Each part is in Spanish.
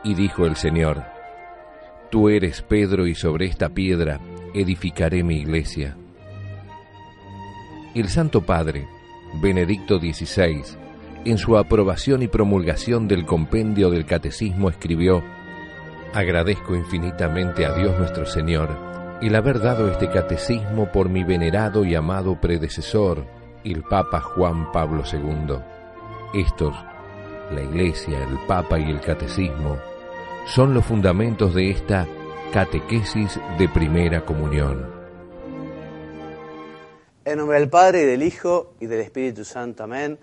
Y dijo el Señor: Tú eres Pedro, y sobre esta piedra edificaré mi iglesia. El Santo Padre, Benedicto XVI, en su aprobación y promulgación del compendio del Catecismo escribió: Agradezco infinitamente a Dios nuestro Señor el haber dado este catecismo por mi venerado y amado predecesor, el Papa Juan Pablo II. Estos, la Iglesia, el Papa y el Catecismo, son los fundamentos de esta catequesis de primera comunión. En nombre del Padre, y del Hijo, y del Espíritu Santo. Amén.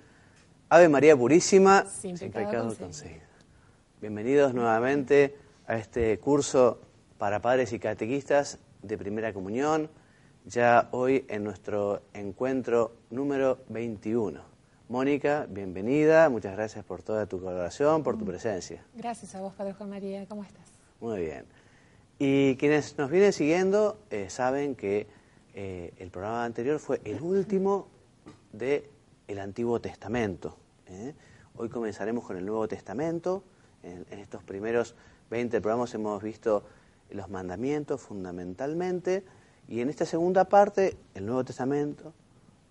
Ave María Purísima, sin pecado concebido. Bienvenidos nuevamente a este curso para padres y catequistas de primera comunión, ya hoy en nuestro encuentro número 21. Mónica, bienvenida, muchas gracias por toda tu colaboración, por tu presencia. Gracias a vos, Padre Juan María, ¿cómo estás? Muy bien. Y quienes nos vienen siguiendo saben que el programa anterior fue el último del Antiguo Testamento. Hoy comenzaremos con el Nuevo Testamento. En estos primeros 20 programas hemos visto los mandamientos fundamentalmente, y en esta segunda parte, el Nuevo Testamento,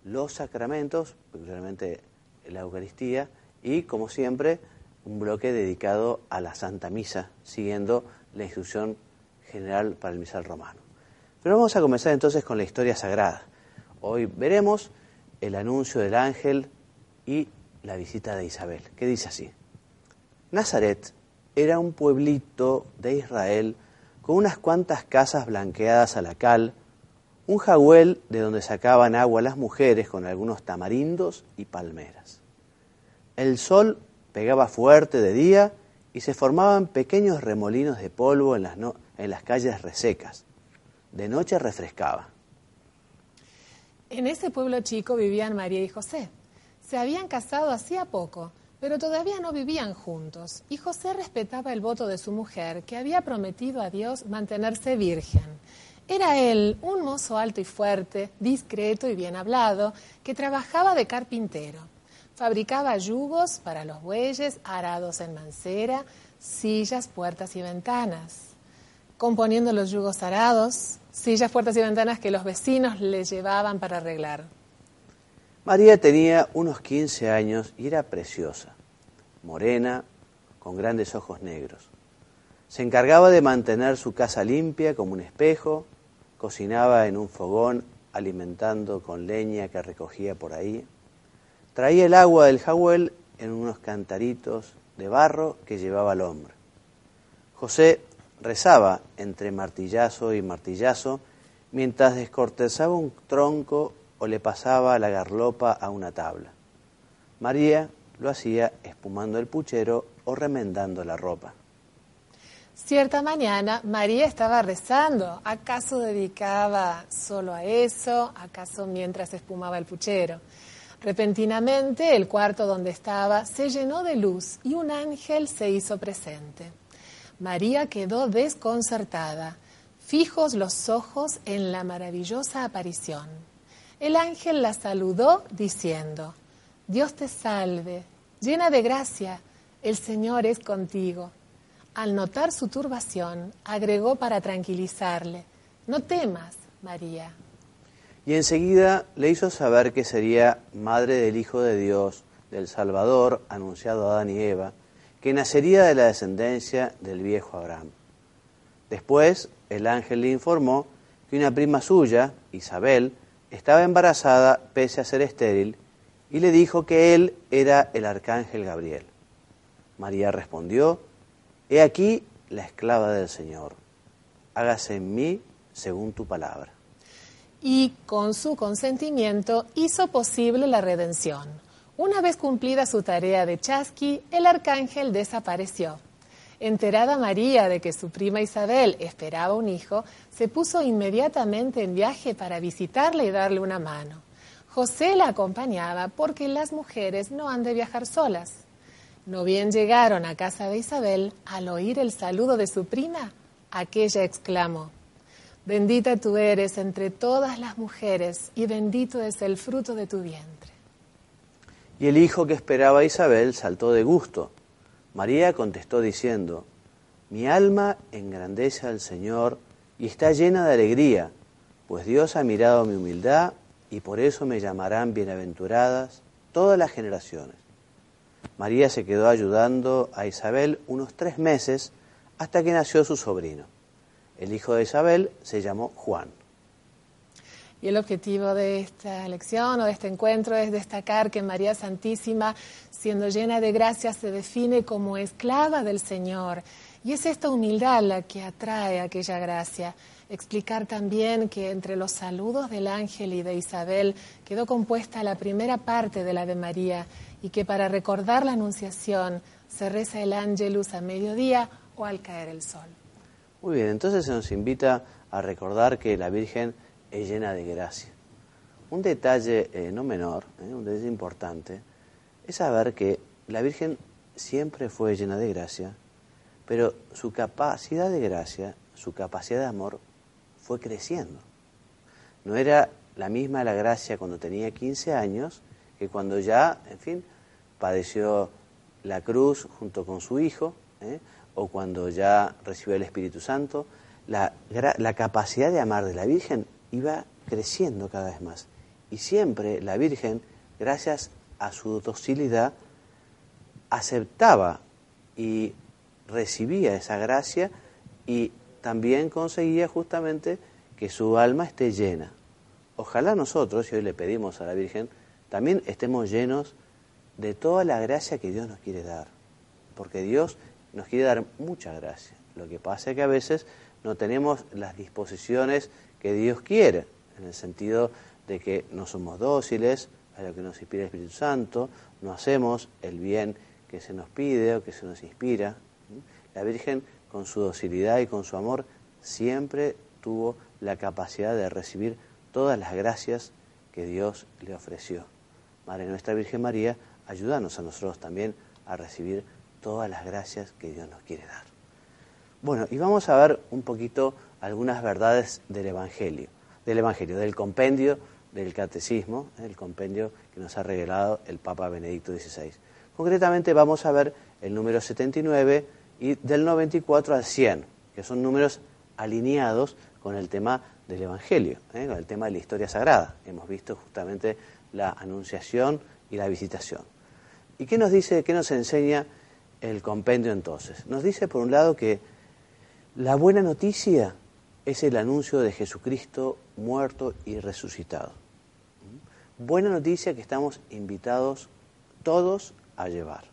los sacramentos, particularmente la Eucaristía, y como siempre, un bloque dedicado a la Santa Misa, siguiendo la instrucción general para el misal romano. Pero vamos a comenzar entonces con la historia sagrada. Hoy veremos el anuncio del ángel y la visita de Isabel, que dice así: Nazaret era un pueblito de Israel con unas cuantas casas blanqueadas a la cal, un jagüel de donde sacaban agua las mujeres con algunos tamarindos y palmeras. El sol pegaba fuerte de día y se formaban pequeños remolinos de polvo en las calles resecas. De noche refrescaba. En ese pueblo chico vivían María y José. Se habían casado hacía poco, pero todavía no vivían juntos, y José respetaba el voto de su mujer, que había prometido a Dios mantenerse virgen. Era él un mozo alto y fuerte, discreto y bien hablado, que trabajaba de carpintero. Fabricaba yugos para los bueyes, arados en mancera, sillas, puertas y ventanas. Componiendo los yugos arados, sillas, puertas y ventanas que los vecinos le llevaban para arreglar. María tenía unos 15 años y era preciosa, morena, con grandes ojos negros. Se encargaba de mantener su casa limpia como un espejo, cocinaba en un fogón alimentando con leña que recogía por ahí, traía el agua del jagüel en unos cantaritos de barro que llevaba al hombro. José rezaba entre martillazo y martillazo mientras descortezaba un tronco o le pasaba la garlopa a una tabla. María lo hacía espumando el puchero o remendando la ropa. Cierta mañana María estaba rezando. ¿Acaso dedicaba solo a eso? ¿Acaso mientras espumaba el puchero? Repentinamente el cuarto donde estaba se llenó de luz y un ángel se hizo presente. María quedó desconcertada, fijos los ojos en la maravillosa aparición. El ángel la saludó diciendo: Dios te salve, llena de gracia, el Señor es contigo. Al notar su turbación, agregó para tranquilizarle: No temas, María. Y enseguida le hizo saber que sería madre del Hijo de Dios, del Salvador, anunciado a Adán y Eva, que nacería de la descendencia del viejo Abraham. Después, el ángel le informó que una prima suya, Isabel, estaba embarazada pese a ser estéril, y le dijo que él era el arcángel Gabriel. María respondió: He aquí la esclava del Señor, hágase en mí según tu palabra. Y con su consentimiento hizo posible la redención. Una vez cumplida su tarea de chasqui, el arcángel desapareció. Enterada María de que su prima Isabel esperaba un hijo, se puso inmediatamente en viaje para visitarle y darle una mano. José la acompañaba porque las mujeres no han de viajar solas. No bien llegaron a casa de Isabel, al oír el saludo de su prima, aquella exclamó: Bendita tú eres entre todas las mujeres y bendito es el fruto de tu vientre. Y el hijo que esperaba Isabel saltó de gusto. María contestó diciendo: Mi alma engrandece al Señor y está llena de alegría, pues Dios ha mirado mi humildad y por eso me llamarán bienaventuradas todas las generaciones. María se quedó ayudando a Isabel unos 3 meses hasta que nació su sobrino. El hijo de Isabel se llamó Juan. Y el objetivo de esta lección o de este encuentro es destacar que María Santísima, siendo llena de gracia, se define como esclava del Señor. Y es esta humildad la que atrae aquella gracia. Explicar también que entre los saludos del ángel y de Isabel quedó compuesta la primera parte del Ave María y que para recordar la Anunciación se reza el Ángelus a mediodía o al caer el sol. Muy bien, entonces se nos invita a recordar que la Virgen es llena de gracia. Un detalle no menor, un detalle importante, es saber que la Virgen siempre fue llena de gracia, pero su capacidad de gracia, su capacidad de amor, fue creciendo. No era la misma la gracia cuando tenía 15 años que cuando ya, en fin, padeció la cruz junto con su hijo, o cuando ya recibió el Espíritu Santo. La capacidad de amar de la Virgen iba creciendo cada vez más. Y siempre la Virgen, gracias a su docilidad, aceptaba y recibía esa gracia y también conseguía justamente que su alma esté llena. Ojalá nosotros, y hoy le pedimos a la Virgen, también estemos llenos de toda la gracia que Dios nos quiere dar. Porque Dios nos quiere dar mucha gracia. Lo que pasa es que a veces no tenemos las disposiciones que Dios quiere, en el sentido de que no somos dóciles a lo que nos inspira el Espíritu Santo, no hacemos el bien que se nos pide o que se nos inspira. La Virgen, con su docilidad y con su amor, siempre tuvo la capacidad de recibir todas las gracias que Dios le ofreció. Madre nuestra Virgen María, ayúdanos a nosotros también a recibir todas las gracias que Dios nos quiere dar. Bueno, y vamos a ver un poquito algunas verdades del Evangelio, del compendio del Catecismo, el compendio que nos ha regalado el Papa Benedicto XVI. Concretamente vamos a ver el número 79 y del 94 al 100, que son números alineados con el tema del Evangelio, con el tema de la historia sagrada. Hemos visto justamente la Anunciación y la Visitación. ¿Y qué nos dice, qué nos enseña el compendio entonces? Nos dice, por un lado, que la buena noticia es el anuncio de Jesucristo muerto y resucitado. Buena noticia que estamos invitados todos a llevar.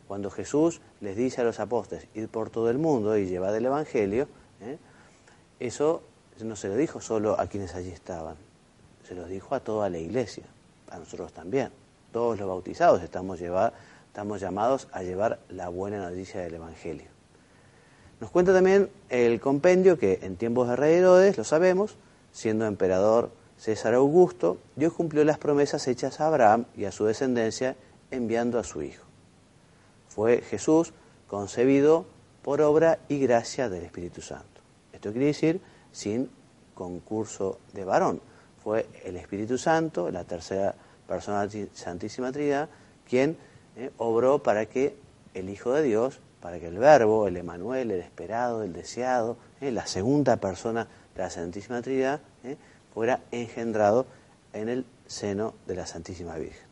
Cuando Jesús les dice a los apóstoles, id por todo el mundo y llevad el Evangelio, eso no se lo dijo solo a quienes allí estaban, se lo dijo a toda la iglesia, a nosotros también. Todos los bautizados estamos llamados a llevar la buena noticia del Evangelio. Nos cuenta también el compendio que en tiempos de Rey Herodes, lo sabemos, siendo emperador César Augusto, Dios cumplió las promesas hechas a Abraham y a su descendencia enviando a su hijo. Fue Jesús concebido por obra y gracia del Espíritu Santo. Esto quiere decir sin concurso de varón. Fue el Espíritu Santo, la tercera persona de la Santísima Trinidad, quien obró para que el Hijo de Dios, para que el Verbo, el Emmanuel, el esperado, el deseado, la segunda persona de la Santísima Trinidad, fuera engendrado en el seno de la Santísima Virgen.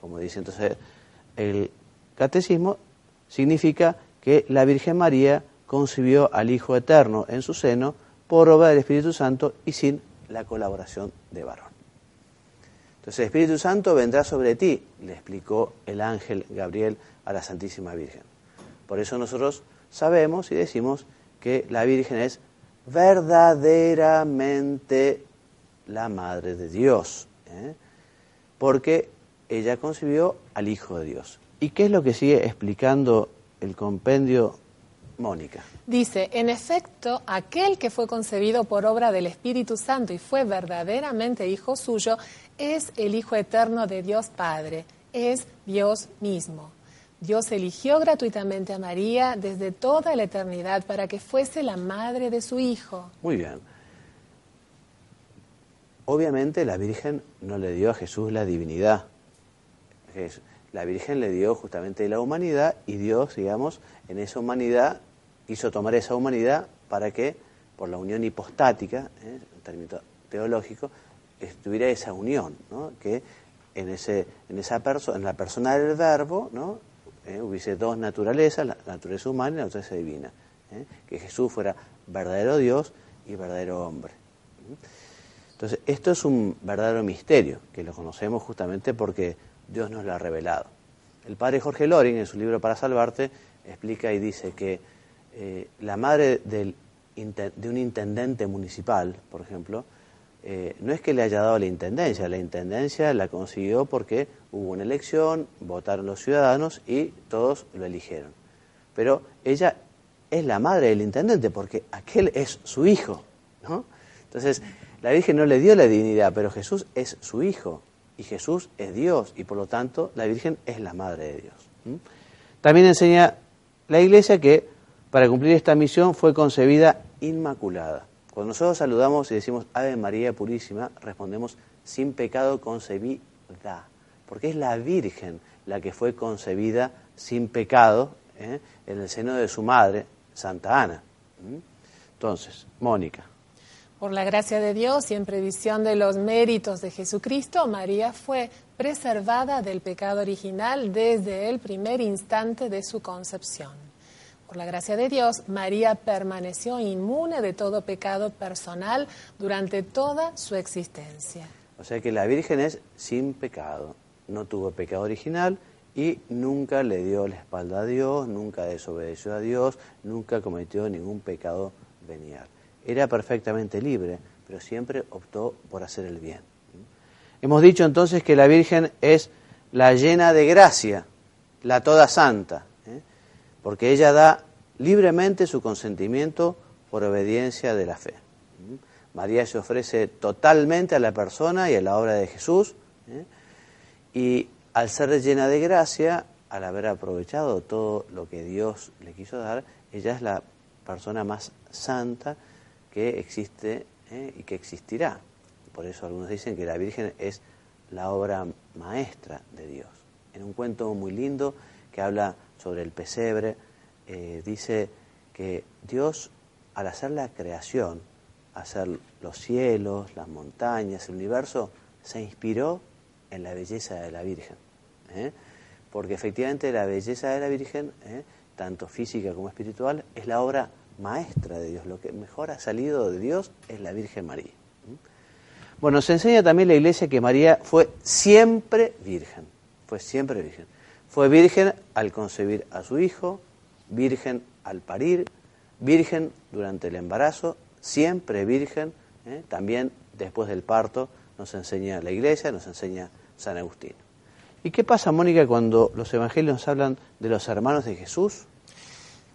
Como dice entonces el Catecismo, significa que la Virgen María concibió al Hijo Eterno en su seno por obra del Espíritu Santo y sin la colaboración de varón. Entonces el Espíritu Santo vendrá sobre ti, le explicó el ángel Gabriel a la Santísima Virgen. Por eso nosotros sabemos y decimos que la Virgen es verdaderamente la Madre de Dios, porque ella concibió al Hijo de Dios. ¿Y qué es lo que sigue explicando el compendio, Mónica? Dice, en efecto, aquel que fue concebido por obra del Espíritu Santo y fue verdaderamente hijo suyo, es el Hijo Eterno de Dios Padre, es Dios mismo. Dios eligió gratuitamente a María desde toda la eternidad para que fuese la madre de su Hijo. Muy bien. Obviamente la Virgen no le dio a Jesús la divinidad. La Virgen le dio justamente la humanidad y Dios, digamos, en esa humanidad hizo tomar esa humanidad para que, por la unión hipostática, en términos teológicos, estuviera esa unión, ¿no? Que en la persona del Verbo, ¿no? Hubiese dos naturalezas, la naturaleza humana y la naturaleza divina. Que Jesús fuera verdadero Dios y verdadero hombre. Entonces, esto es un verdadero misterio, que lo conocemos justamente porque Dios nos lo ha revelado. El padre Jorge Loring, en su libro Para Salvarte, explica y dice que la madre de un intendente municipal, por ejemplo, no es que le haya dado la intendencia la consiguió porque hubo una elección, votaron los ciudadanos y todos lo eligieron. Pero ella es la madre del intendente porque aquel es su hijo, ¿no? Entonces, la Virgen no le dio la divinidad, pero Jesús es su hijo y Jesús es Dios y por lo tanto la Virgen es la madre de Dios. También enseña la Iglesia que para cumplir esta misión fue concebida inmaculada. Cuando nosotros saludamos y decimos Ave María Purísima, respondemos sin pecado concebida, porque es la Virgen la que fue concebida sin pecado en el seno de su madre, Santa Ana. Entonces, Mónica. Por la gracia de Dios y en previsión de los méritos de Jesucristo, María fue preservada del pecado original desde el primer instante de su concepción. Por la gracia de Dios, María permaneció inmune de todo pecado personal durante toda su existencia. O sea que la Virgen es sin pecado, no tuvo pecado original y nunca le dio la espalda a Dios, nunca desobedeció a Dios, nunca cometió ningún pecado venial. Era perfectamente libre, pero siempre optó por hacer el bien. Hemos dicho entonces que la Virgen es la llena de gracia, la toda santa, porque ella da libremente su consentimiento por obediencia de la fe. María se ofrece totalmente a la persona y a la obra de Jesús, y al ser llena de gracia, al haber aprovechado todo lo que Dios le quiso dar, ella es la persona más santa que existe y que existirá. Por eso algunos dicen que la Virgen es la obra maestra de Dios. En un cuento muy lindo que habla sobre el pesebre, dice que Dios, al hacer la creación, hacer los cielos, las montañas, el universo, se inspiró en la belleza de la Virgen. Porque efectivamente la belleza de la Virgen, tanto física como espiritual, es la obra maestra de Dios. Lo que mejor ha salido de Dios es la Virgen María. Bueno, se enseña también la Iglesia que María fue siempre virgen. Fue siempre virgen. Fue virgen al concebir a su hijo, virgen al parir, virgen durante el embarazo, siempre virgen, también después del parto nos enseña la Iglesia, nos enseña San Agustín. ¿Y qué pasa, Mónica, cuando los evangelios nos hablan de los hermanos de Jesús?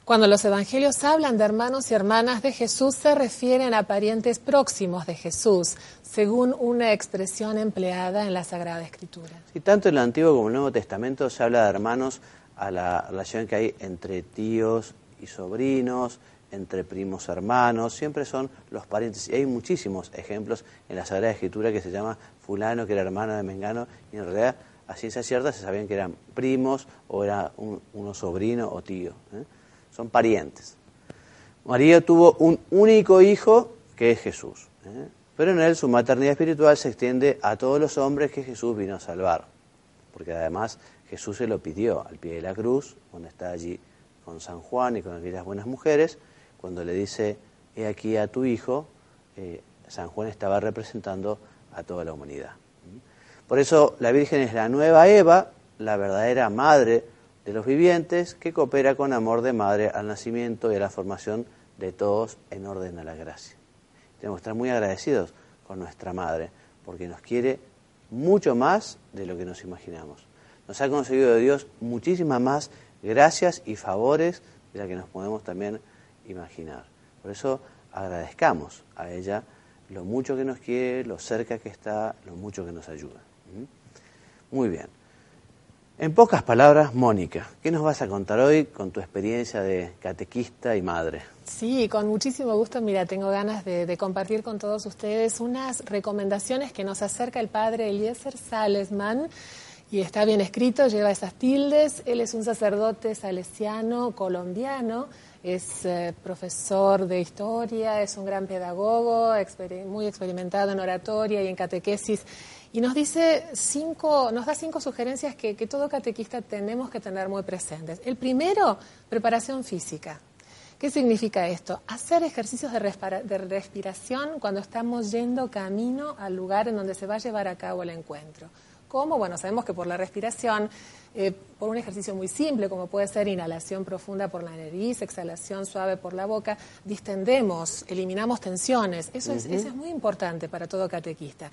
Cuando los evangelios hablan de hermanos y hermanas de Jesús, se refieren a parientes próximos de Jesús, según una expresión empleada en la Sagrada Escritura. Y tanto en el Antiguo como en el Nuevo Testamento se habla de hermanos a la relación que hay entre tíos y sobrinos, entre primos hermanos, siempre son los parientes. Y hay muchísimos ejemplos en la Sagrada Escritura que se llama fulano, que era hermano de Mengano, y en realidad a ciencia cierta se sabían que eran primos o era uno sobrino o tío. Son parientes. María tuvo un único hijo que es Jesús, pero en él su maternidad espiritual se extiende a todos los hombres que Jesús vino a salvar, porque además Jesús se lo pidió al pie de la cruz, cuando está allí con San Juan y con aquellas buenas mujeres, cuando le dice, he aquí a tu hijo, San Juan estaba representando a toda la humanidad. Por eso la Virgen es la nueva Eva, la verdadera madre de los vivientes, que coopera con amor de madre al nacimiento y a la formación de todos en orden a la gracia. Tenemos que estar muy agradecidos con nuestra madre, porque nos quiere mucho más de lo que nos imaginamos. Nos ha concedido de Dios muchísimas más gracias y favores de las que nos podemos también imaginar. Por eso agradezcamos a ella lo mucho que nos quiere, lo cerca que está, lo mucho que nos ayuda. Muy bien. En pocas palabras, Mónica, ¿qué nos vas a contar hoy con tu experiencia de catequista y madre? Sí, con muchísimo gusto. Mira, tengo ganas de compartir con todos ustedes unas recomendaciones que nos acerca el padre Eliezer Salesman Y está bien escrito, lleva esas tildes. Él es un sacerdote salesiano colombiano, es profesor de historia, es un gran pedagogo, muy experimentado en oratoria y en catequesis. Y nos da 5 sugerencias que todo catequista tenemos que tener muy presentes. El primero, preparación física. ¿Qué significa esto? Hacer ejercicios de respiración cuando estamos yendo camino al lugar en donde se va a llevar a cabo el encuentro. ¿Cómo? Bueno, sabemos que por la respiración, por un ejercicio muy simple, como puede ser inhalación profunda por la nariz, exhalación suave por la boca, distendemos, eliminamos tensiones. Eso es muy importante para todo catequista.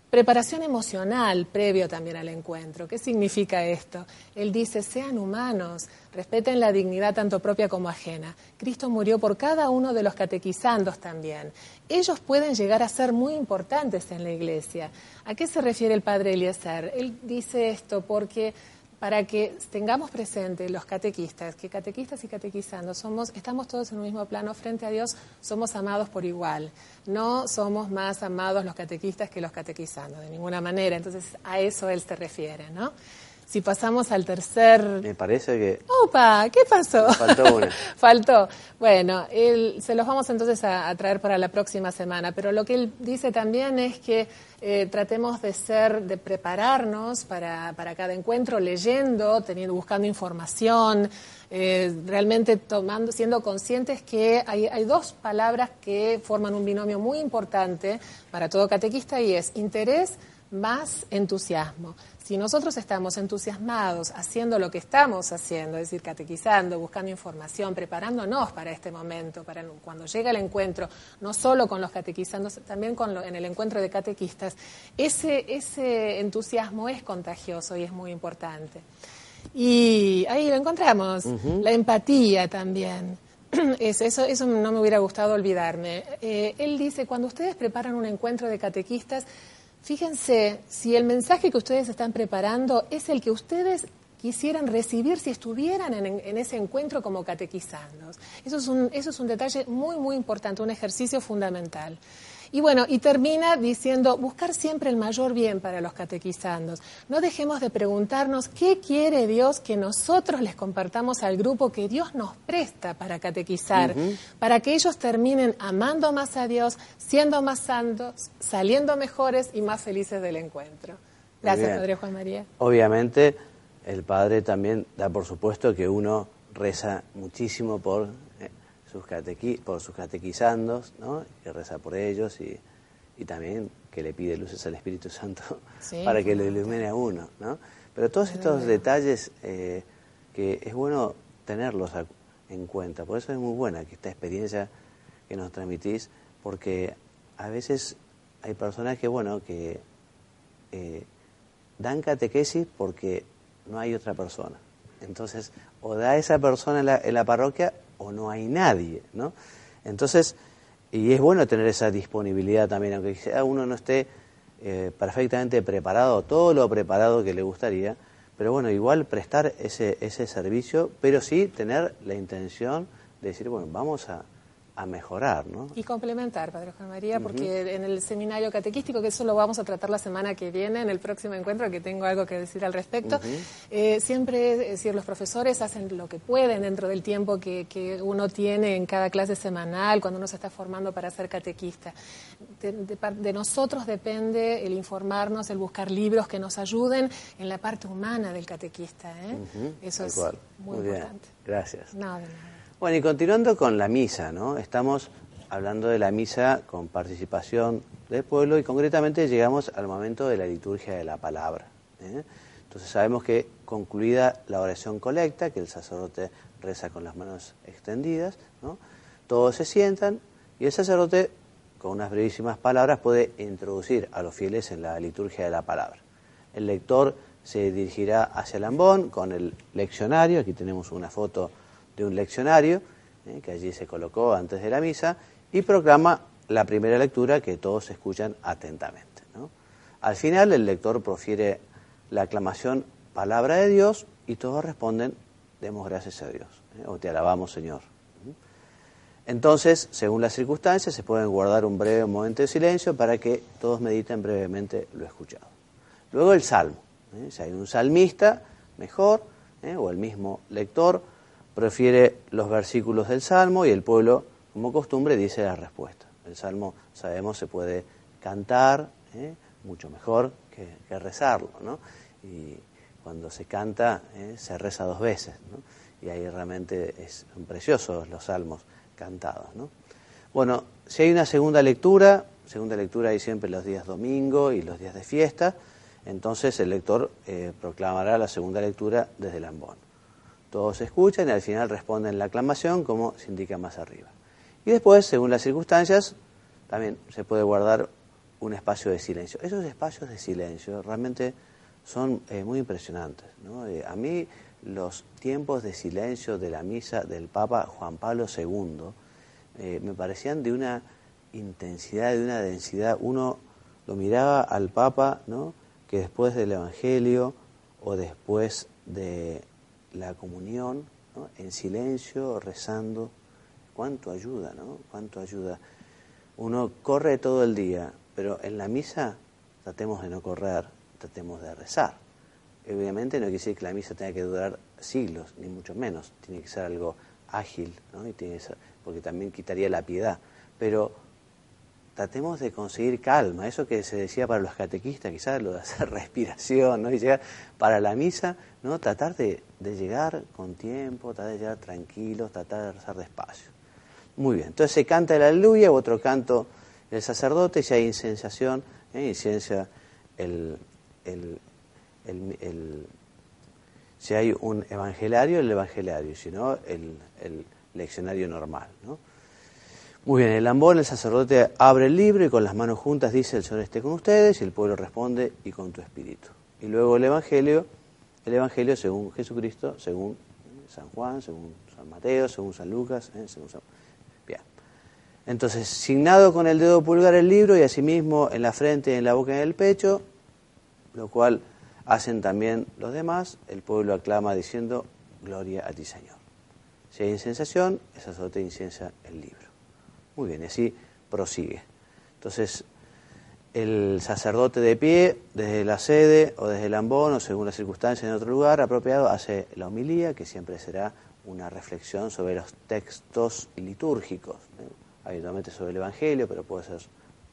Preparación emocional previo también al encuentro. ¿Qué significa esto? Él dice, sean humanos, respeten la dignidad tanto propia como ajena. Cristo murió por cada uno de los catequizandos también. Ellos pueden llegar a ser muy importantes en la iglesia. ¿A qué se refiere el padre Eliezer? Él dice esto porque para que tengamos presente los catequistas, que catequistas y catequizandos estamos todos en un mismo plano frente a Dios, somos amados por igual. No somos más amados los catequistas que los catequizandos, de ninguna manera. Entonces, a eso él se refiere, ¿no? Si pasamos al tercer... Me parece que... ¡Opa! ¿Qué pasó? Me faltó una. Faltó. Bueno, se los vamos entonces a traer para la próxima semana, pero lo que él dice también es que tratemos de prepararnos para cada encuentro, leyendo, buscando información, realmente siendo conscientes que hay 2 palabras que forman un binomio muy importante para todo catequista y es interés más entusiasmo. Si nosotros estamos entusiasmados haciendo lo que estamos haciendo, es decir, catequizando, buscando información, preparándonos para este momento, para cuando llega el encuentro, no solo con los catequizandos, también en el encuentro de catequistas, ese entusiasmo es contagioso y es muy importante. Y ahí lo encontramos, la empatía también. Eso no me hubiera gustado olvidarme. Él dice, cuando ustedes preparan un encuentro de catequistas, fíjense si el mensaje que ustedes están preparando es el que ustedes quisieran recibir si estuvieran en ese encuentro como catequizandos. Eso es un detalle muy, muy importante, un ejercicio fundamental. Y bueno, y termina diciendo, buscar siempre el mayor bien para los catequizandos. No dejemos de preguntarnos qué quiere Dios que nosotros les compartamos al grupo que Dios nos presta para catequizar, para que ellos terminen amando más a Dios, siendo más santos, saliendo mejores y más felices del encuentro. Gracias, Padre Juan María. Obviamente, el Padre también da por supuesto que uno reza muchísimo por sus catequizandos, ¿no? Que reza por ellos y también que le pide luces al Espíritu Santo para que lo ilumine a uno, ¿no? Pero todos estos detalles que es bueno tenerlos en cuenta. Por eso es muy buena que esta experiencia que nos transmitís, porque a veces hay personas que dan catequesis porque no hay otra persona. Entonces, o da esa persona en la parroquia o no hay nadie, ¿no? Entonces, y es bueno tener esa disponibilidad también, aunque uno no esté perfectamente preparado, todo lo preparado que le gustaría, pero bueno, igual prestar ese servicio, pero sí tener la intención de decir, bueno, vamos a mejorar, ¿no? Y complementar, Padre Juan María, porque en el seminario catequístico, que eso lo vamos a tratar la semana que viene, en el próximo encuentro, que tengo algo que decir al respecto, siempre, es decir, los profesores hacen lo que pueden dentro del tiempo que uno tiene en cada clase semanal, cuando uno se está formando para ser catequista. De nosotros depende el informarnos, el buscar libros que nos ayuden en la parte humana del catequista, Eso es muy importante. Bien. Gracias. No, de nada. Bueno, y continuando con la misa, ¿no? Estamos hablando de la misa con participación del pueblo y concretamente llegamos al momento de la liturgia de la palabra. Entonces sabemos que concluida la oración colecta, que el sacerdote reza con las manos extendidas, ¿no? Todos se sientan y el sacerdote, con unas brevísimas palabras, puede introducir a los fieles en la liturgia de la palabra. El lector se dirigirá hacia el ambón con el leccionario, aquí tenemos una foto de un leccionario que allí se colocó antes de la misa y proclama la primera lectura que todos escuchan atentamente, ¿no? Al final el lector profiere la aclamación palabra de Dios y todos responden demos gracias a Dios, o te alabamos Señor. Entonces, según las circunstancias, se pueden guardar un breve momento de silencio para que todos mediten brevemente lo escuchado. Luego el salmo, Si hay un salmista, mejor, o el mismo lector prefiere los versículos del Salmo y el pueblo, como costumbre, dice la respuesta. El Salmo, sabemos, se puede cantar mucho mejor que rezarlo, ¿no? Y cuando se canta, se reza 2 veces, ¿no? Y ahí realmente son preciosos los salmos cantados, ¿no? Bueno, si hay una segunda lectura hay siempre los días domingo y los días de fiesta, entonces el lector proclamará la segunda lectura desde el ambón. Todos escuchan y al final responden la aclamación como se indica más arriba. Y después, según las circunstancias, también se puede guardar un espacio de silencio. Esos espacios de silencio realmente son muy impresionantes, ¿no? A mí los tiempos de silencio de la misa del Papa Juan Pablo II me parecían de una intensidad, de una densidad. Uno lo miraba al Papa, ¿no?, que después del Evangelio o después de la comunión, ¿no?, en silencio, rezando, cuánto ayuda, ¿no? Cuánto ayuda. Uno corre todo el día, pero en la misa tratemos de no correr, tratemos de rezar. Obviamente no quiere decir que la misa tenga que durar siglos, ni mucho menos. Tiene que ser algo ágil, ¿no? Y tiene que ser, porque también quitaría la piedad. Pero tratemos de conseguir calma. Eso que se decía para los catequistas, quizás lo de hacer respiración, ¿no? Y llegar para la misa, ¿no? Tratar de llegar con tiempo, tratar de llegar tranquilos, tratar de rezar despacio. Muy bien. Entonces se canta el aleluya, otro canto del sacerdote, y si hay incenciación, inciensa si hay un evangelario, el evangelario, si no, el leccionario normal, ¿no? Muy bien, el ambón, el sacerdote abre el libro y con las manos juntas dice: el Señor esté con ustedes, y el pueblo responde: y con tu espíritu. Y luego el evangelio según Jesucristo, según San Juan, según San Mateo, según San Lucas, según San... Bien. Entonces, signado con el dedo pulgar el libro y asimismo en la frente, en la boca y en el pecho, lo cual hacen también los demás, el pueblo aclama diciendo: gloria a ti, Señor. Si hay incensación, el sacerdote inciensa el libro. Muy bien, y así prosigue. Entonces, el sacerdote de pie, desde la sede o desde el ambón, o según las circunstancias en otro lugar apropiado, hace la homilía, que siempre será una reflexión sobre los textos litúrgicos, habitualmente sobre el Evangelio, pero puede ser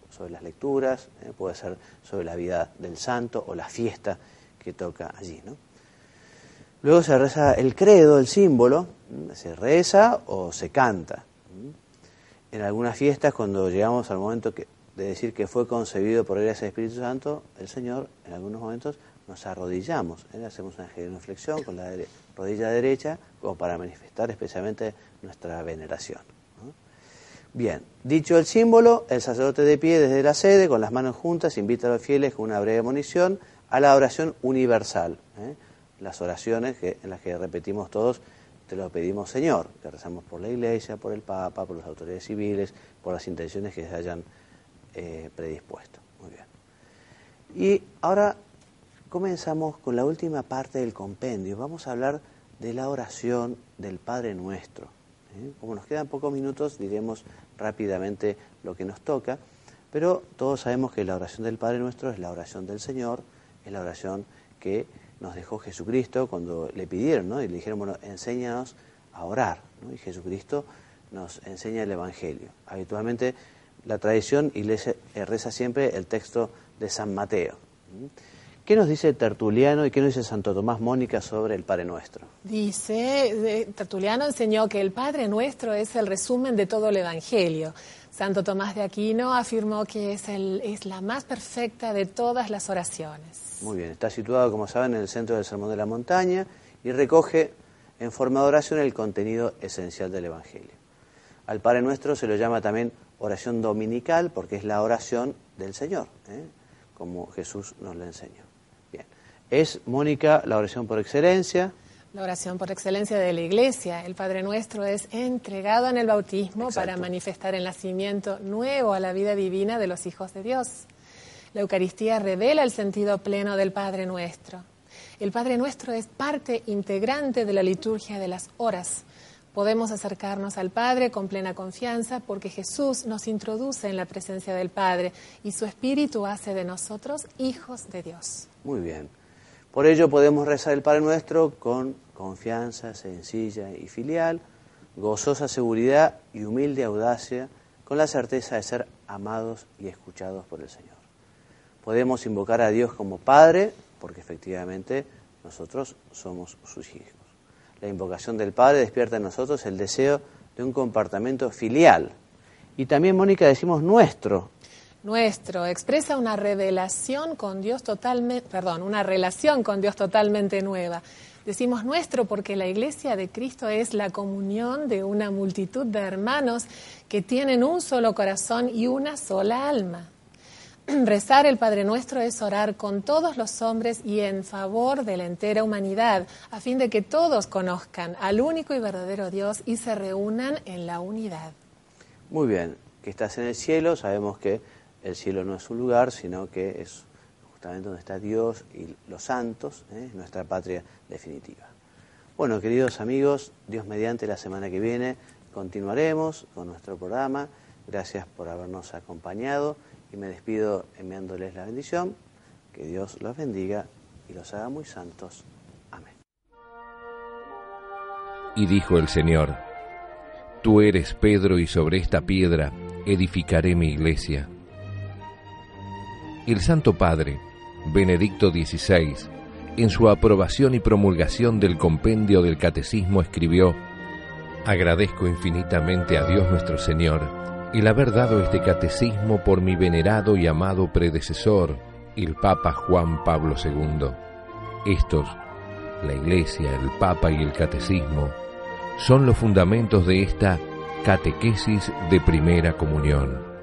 sobre las lecturas, puede ser sobre la vida del santo o la fiesta que toca allí, ¿no? Luego se reza el credo, el símbolo, se reza o se canta. En algunas fiestas, cuando llegamos al momento de decir que fue concebido por gracia del Espíritu Santo, el Señor, en algunos momentos nos arrodillamos, hacemos una genuflexión con la rodilla derecha, como para manifestar especialmente nuestra veneración, ¿no? Bien, dicho el símbolo, el sacerdote de pie desde la sede, con las manos juntas, invita a los fieles con una breve monición a la oración universal, las oraciones en las que repetimos todos: te lo pedimos, Señor, que rezamos por la Iglesia, por el Papa, por las autoridades civiles, por las intenciones que se hayan predispuesto. Muy bien. Y ahora comenzamos con la última parte del compendio. Vamos a hablar de la oración del Padre Nuestro. Como nos quedan pocos minutos, diremos rápidamente lo que nos toca, pero todos sabemos que la oración del Padre Nuestro es la oración del Señor, es la oración que nos dejó Jesucristo cuando le pidieron, ¿no? Y le dijeron: bueno, enséñanos a orar, ¿no? Y Jesucristo nos enseña el Evangelio. Habitualmente la tradición iglesia reza siempre el texto de San Mateo. ¿Qué nos dice Tertuliano y qué nos dice Santo Tomás Mónica sobre el Padre Nuestro? Dice, Tertuliano enseñó que el Padre Nuestro es el resumen de todo el Evangelio. Santo Tomás de Aquino afirmó que es la más perfecta de todas las oraciones. Muy bien, está situado, como saben, en el centro del Sermón de la Montaña y recoge en forma de oración el contenido esencial del Evangelio. Al Padre Nuestro se lo llama también oración dominical porque es la oración del Señor, como Jesús nos la enseñó. Bien, es, Mónica, la oración por excelencia. La oración por excelencia de la Iglesia. El Padre Nuestro es entregado en el bautismo. Exacto. Para manifestar el nacimiento nuevo a la vida divina de los hijos de Dios. La Eucaristía revela el sentido pleno del Padre Nuestro. El Padre Nuestro es parte integrante de la liturgia de las horas. Podemos acercarnos al Padre con plena confianza porque Jesús nos introduce en la presencia del Padre y su Espíritu hace de nosotros hijos de Dios. Muy bien. Por ello podemos rezar el Padre Nuestro con confianza sencilla y filial, gozosa seguridad y humilde audacia, con la certeza de ser amados y escuchados por el Señor. Podemos invocar a Dios como Padre, porque efectivamente nosotros somos sus hijos. La invocación del Padre despierta en nosotros el deseo de un comportamiento filial. Y también, Mónica, decimos nuestro. Nuestro expresa una revelación con Dios una relación con Dios totalmente nueva. Decimos nuestro porque la Iglesia de Cristo es la comunión de una multitud de hermanos que tienen un solo corazón y una sola alma. Rezar el Padre Nuestro es orar con todos los hombres y en favor de la entera humanidad, a fin de que todos conozcan al único y verdadero Dios y se reúnan en la unidad. Muy bien, que estás en el cielo, sabemos que el cielo no es un lugar, sino que es justamente donde está Dios y los santos, nuestra patria definitiva. Bueno, queridos amigos, Dios mediante, la semana que viene continuaremos con nuestro programa. Gracias por habernos acompañado y me despido enviándoles la bendición. Que Dios los bendiga y los haga muy santos. Amén. Y dijo el Señor: Tú eres Pedro, y sobre esta piedra edificaré mi iglesia. El Santo Padre, Benedicto XVI, en su aprobación y promulgación del compendio del Catecismo escribió: Agradezco infinitamente a Dios nuestro Señor el haber dado este catecismo por mi venerado y amado predecesor, el Papa Juan Pablo II. Estos, la Iglesia, el Papa y el Catecismo, son los fundamentos de esta catequesis de primera comunión.